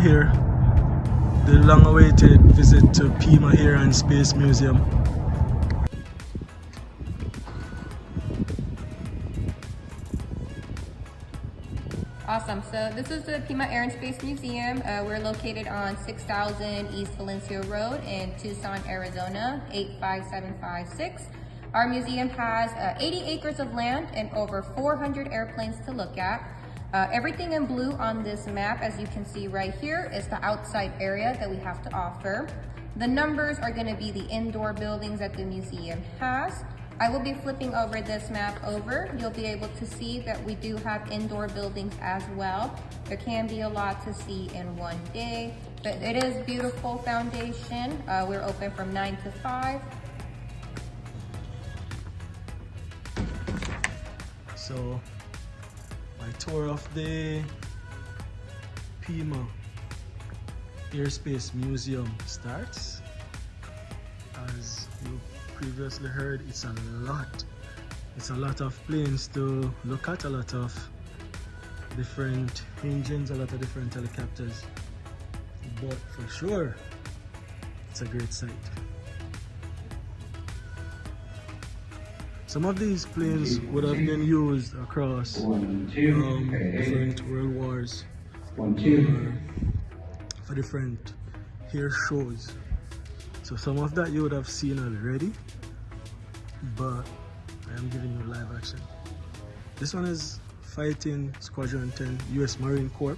here. The long-awaited visit to Pima Air and Space Museum. Awesome. So this is the Pima Air and Space Museum. We're located on 6000 East Valencia Road in Tucson, Arizona, 85756. Our museum has 80 acres of land and over 400 airplanes to look at. Everything in blue on this map, as you can see right here, is the outside area that we have to offer. The numbers are going to be the indoor buildings that the museum has. I will be flipping over this map over. You'll be able to see that we do have indoor buildings as well. There can be a lot to see in one day, but it is beautiful foundation. We're open from 9 to 5. So my tour of the Pima Airspace Museum starts. As you previously heard, it's a lot of planes to look at, a lot of different engines, a lot of different helicopters, but for sure it's a great sight. Some of these planes would have been used across different world wars for different air shows. So some of that you would have seen already, but I am giving you live action. This one is Fighting Squadron 10, US Marine Corps.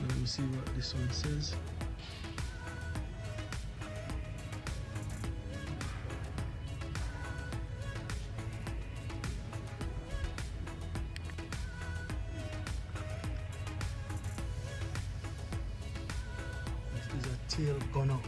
Let me see what this one says. This is a tail gunner.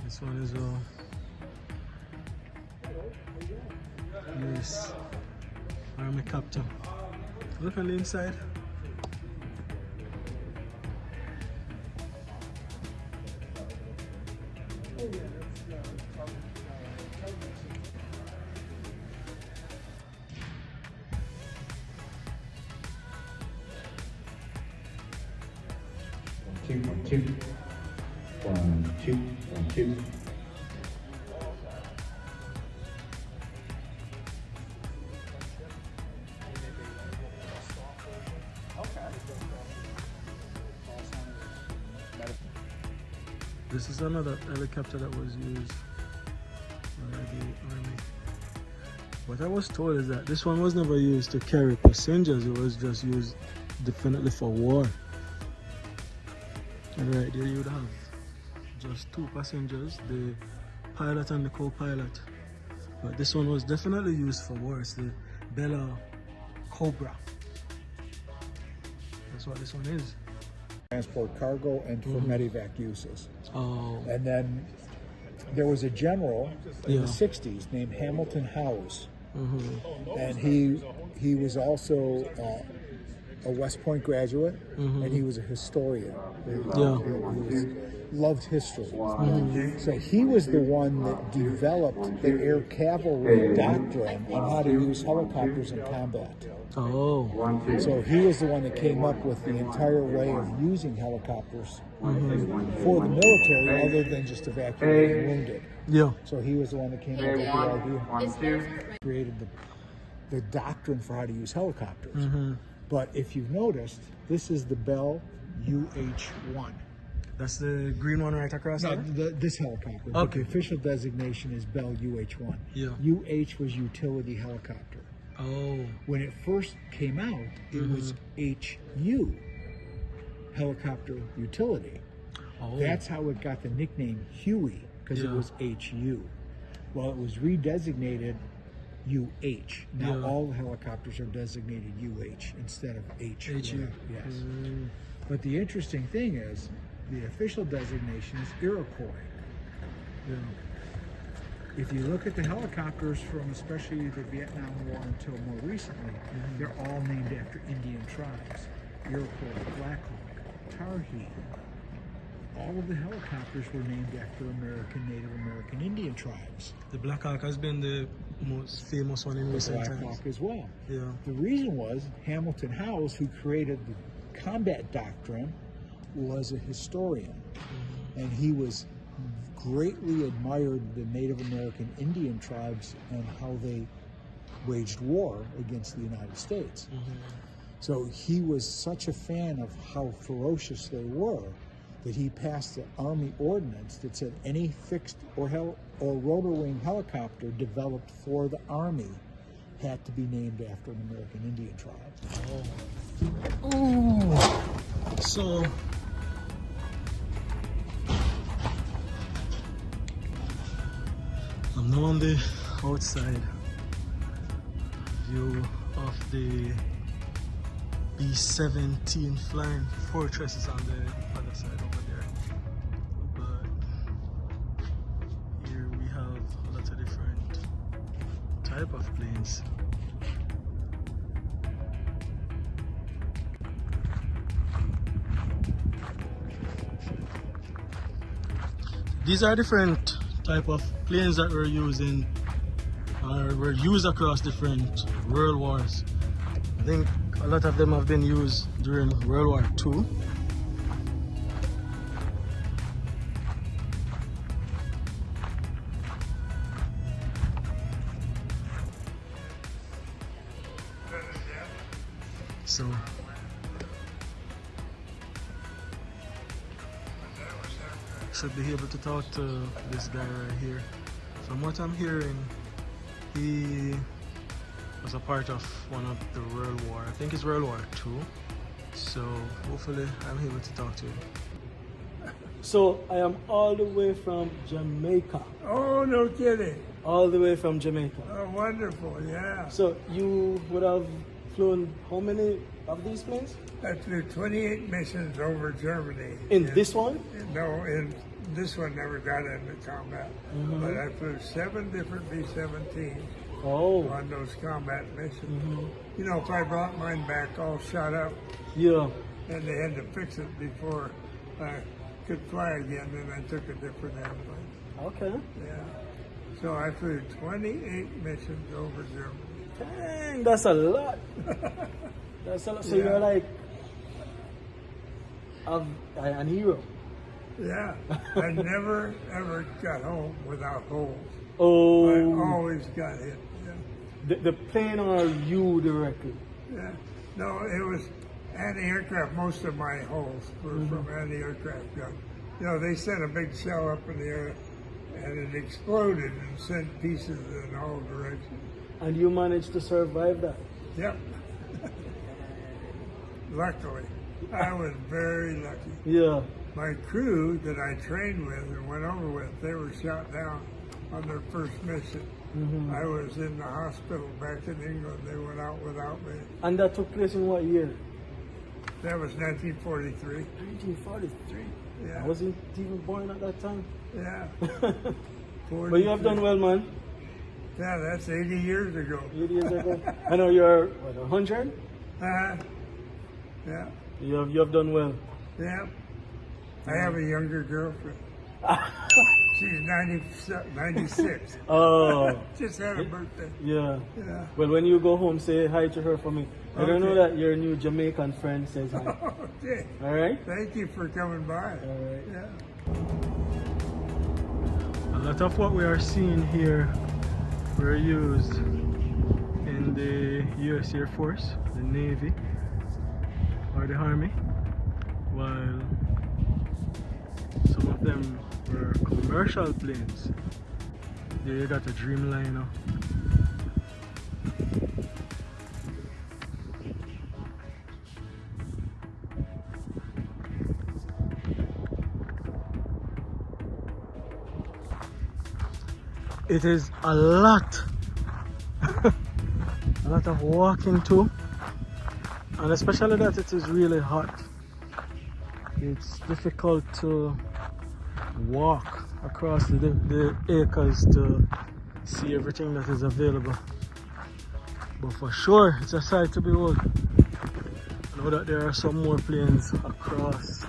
This one is a US Army copter. Look on the inside. One, two. This is another helicopter that was used by the Army. What I was told is that this one was never used to carry passengers, it was just used definitely for war. And right there you would have just two passengers, the pilot and the co-pilot. But this one was definitely used for war. It's the Bella Cobra. That's what this one is. Transport cargo and for medevac uses. Oh. And then there was a general in Yeah. the 60s named Hamilton Howes. And he was also a West Point graduate, and he was a historian. He loved history. So he was the one that developed the air cavalry doctrine on how to use helicopters in combat. Oh. So he was the one that came up with the entire way of using helicopters for the military, other than just evacuating wounded. Yeah. So he was the one that came up with the idea. Created the doctrine for how to use helicopters. But if you've noticed, this is the Bell UH-1. That's the green one right across there? This helicopter. But Okay. the official designation is Bell UH-1. Yeah. UH was utility helicopter. Oh. When it first came out, it was HU, helicopter utility. Oh. That's how it got the nickname Huey, because it Yeah. was HU. Well, it was redesignated UH. Now Yeah. all the helicopters are designated UH instead of HU. HU. Yes. But the interesting thing is, the official designation is Iroquois. Yeah. If you look at the helicopters from especially the Vietnam War until more recently, they're all named after Indian tribes. Iroquois, Blackhawk, Tarhee. All of the helicopters were named after Native American Indian tribes. The Black Hawk has been the most famous one in recent times. Blackhawk as well. Yeah. The reason was Hamilton House, who created the combat doctrine, was a historian. And he was greatly admired the Native American Indian tribes and how they waged war against the United States. So he was such a fan of how ferocious they were that he passed the Army ordinance that said any fixed or rotor wing helicopter developed for the Army had to be named after an American Indian tribe. Ooh. So I'm now on the outside view of the B-17 flying fortresses on the other side over there. But here we have a lot of different type of planes. These are different type of planes that we're using or were used across different world wars. I think a lot of them have been used during World War II. So should be able to talk to this guy right here. From what I'm hearing, he was a part of one of the World War. I think it's World War II. So hopefully I'm able to talk to him. So I am all the way from Jamaica. Oh, no kidding. All the way from Jamaica. Oh, wonderful, yeah. So you would have flown how many of these planes? I flew 28 missions over Germany. In this one? No, in this one never got into combat. But I flew 7 different B-17s Oh. on those combat missions. You know, if I brought mine back all shot up, Yeah. and they had to fix it before I could fly again, then I took a different airplane. Okay. Yeah. So I flew 28 missions over Germany. Dang, that's a lot. That's a lot. So Yeah. you're like an hero. Yeah, I never ever got home without holes. I Oh, always got hit. the plane or you directly? Yeah. No, it was anti-aircraft. Most of my holes were from anti-aircraft guns. You know, they sent a big shell up in the air, and it exploded and sent pieces in all directions. And you managed to survive that? Yep. Luckily, I was very lucky. Yeah. My crew that I trained with and went over with, they were shot down on their first mission. I was in the hospital back in England. They went out without me. And that took place in what year? That was 1943. 1943. Yeah. I wasn't even born at that time. Yeah. But you have done well, man. Yeah, that's 80 years ago. 80 years ago. I know you're, what, 100? Yeah. You have done well. Yeah. I have a younger girlfriend. She's 96. Oh. Just had a birthday. Yeah. Yeah. Well, when you go home, say hi to her for me. I don't know Okay. that your new Jamaican friend says hi. Okay. All right? Thank you for coming by. All right. Yeah. A lot of what we are seeing here were used in the U.S. Air Force, the Navy, or the Army, while some of them were commercial planes. There you got a Dreamliner. it is a lot. A lot of walking too, and especially that it is really hot. It's difficult to walk across the acres to see everything that is available. But for sure, it's a sight to behold. I know that there are some more planes across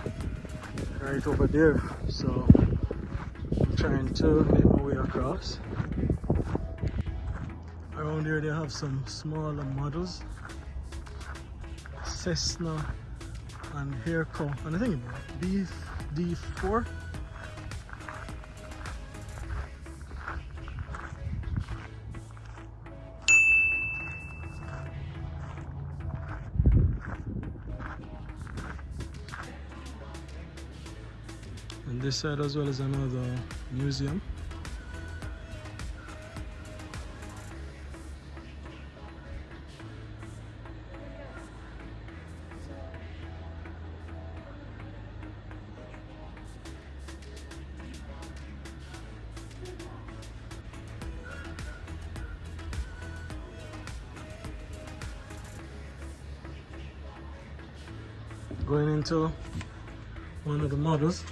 right over there, so I'm trying to make my way across. Around here they have some smaller models, Cessna and Hairco, and I think D4. And this side as well is another museum. Going into one of the models.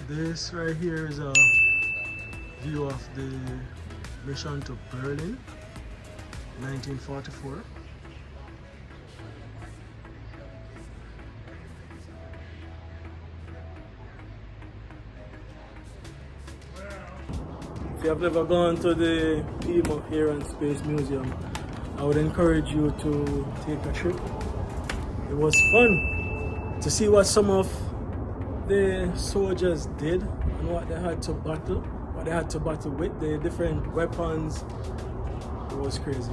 This right here is a view of the mission to Berlin, 1944. If you have never gone to the Pima Air and Space Museum, I would encourage you to take a trip. It was fun to see what some of the soldiers did and what they had to battle with, the different weapons. It was crazy.